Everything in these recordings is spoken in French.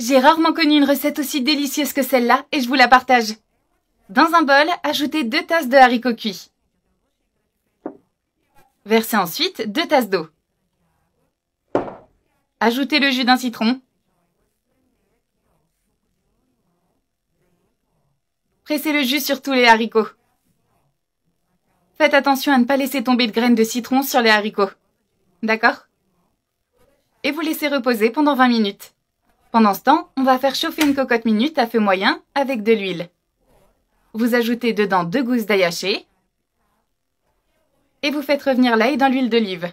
J'ai rarement connu une recette aussi délicieuse que celle-là et je vous la partage. Dans un bol, ajoutez 2 tasses de haricots cuits. Versez ensuite 2 tasses d'eau. Ajoutez le jus d'un citron. Pressez le jus sur tous les haricots. Faites attention à ne pas laisser tomber de graines de citron sur les haricots. D'accord? Et vous laissez reposer pendant 20 minutes. Pendant ce temps, on va faire chauffer une cocotte minute à feu moyen avec de l'huile. Vous ajoutez dedans 2 gousses d'ail haché. Et vous faites revenir l'ail dans l'huile d'olive.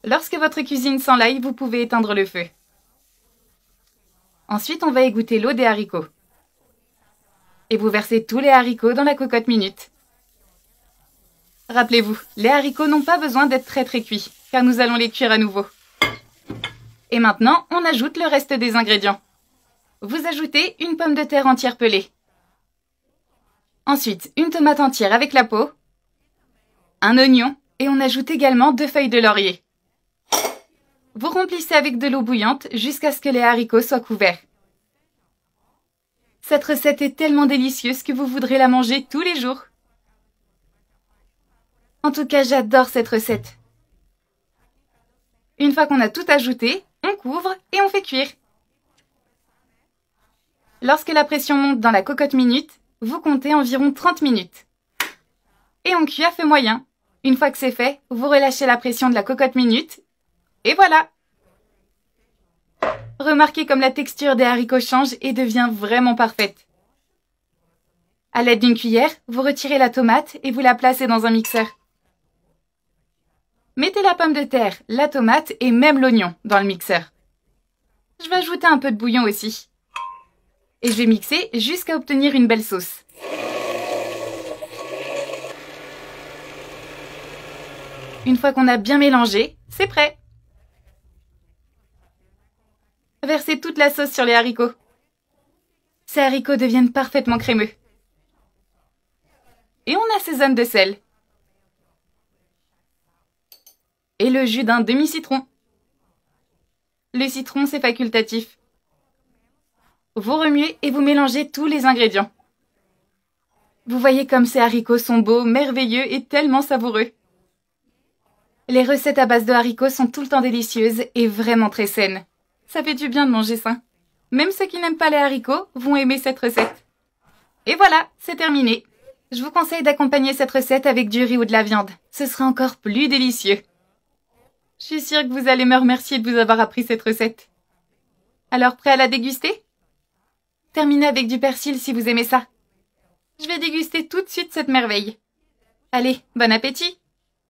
Lorsque votre cuisine sent l'ail, vous pouvez éteindre le feu. Ensuite, on va égoutter l'eau des haricots. Et vous versez tous les haricots dans la cocotte minute. Rappelez-vous, les haricots n'ont pas besoin d'être très cuits, car nous allons les cuire à nouveau. Et maintenant, on ajoute le reste des ingrédients. Vous ajoutez une pomme de terre entière pelée. Ensuite, une tomate entière avec la peau, un oignon, et on ajoute également 2 feuilles de laurier. Vous remplissez avec de l'eau bouillante jusqu'à ce que les haricots soient couverts. Cette recette est tellement délicieuse que vous voudrez la manger tous les jours. En tout cas, j'adore cette recette. Une fois qu'on a tout ajouté, on couvre et on fait cuire. Lorsque la pression monte dans la cocotte minute, vous comptez environ 30 minutes. Et on cuit à feu moyen. Une fois que c'est fait, vous relâchez la pression de la cocotte minute. Et voilà! Remarquez comme la texture des haricots change et devient vraiment parfaite. À l'aide d'une cuillère, vous retirez la tomate et vous la placez dans un mixeur. Mettez la pomme de terre, la tomate et même l'oignon dans le mixeur. Je vais ajouter un peu de bouillon aussi. Et je vais mixer jusqu'à obtenir une belle sauce. Une fois qu'on a bien mélangé, c'est prêt. Versez toute la sauce sur les haricots. Ces haricots deviennent parfaitement crémeux. Et on assaisonne de sel. Et le jus d'un demi-citron. Le citron, c'est facultatif. Vous remuez et vous mélangez tous les ingrédients. Vous voyez comme ces haricots sont beaux, merveilleux et tellement savoureux. Les recettes à base de haricots sont tout le temps délicieuses et vraiment très saines. Ça fait du bien de manger sain. Même ceux qui n'aiment pas les haricots vont aimer cette recette. Et voilà, c'est terminé. Je vous conseille d'accompagner cette recette avec du riz ou de la viande. Ce sera encore plus délicieux. Je suis sûre que vous allez me remercier de vous avoir appris cette recette. Alors, prêt à la déguster? Terminez avec du persil si vous aimez ça. Je vais déguster tout de suite cette merveille. Allez, bon appétit!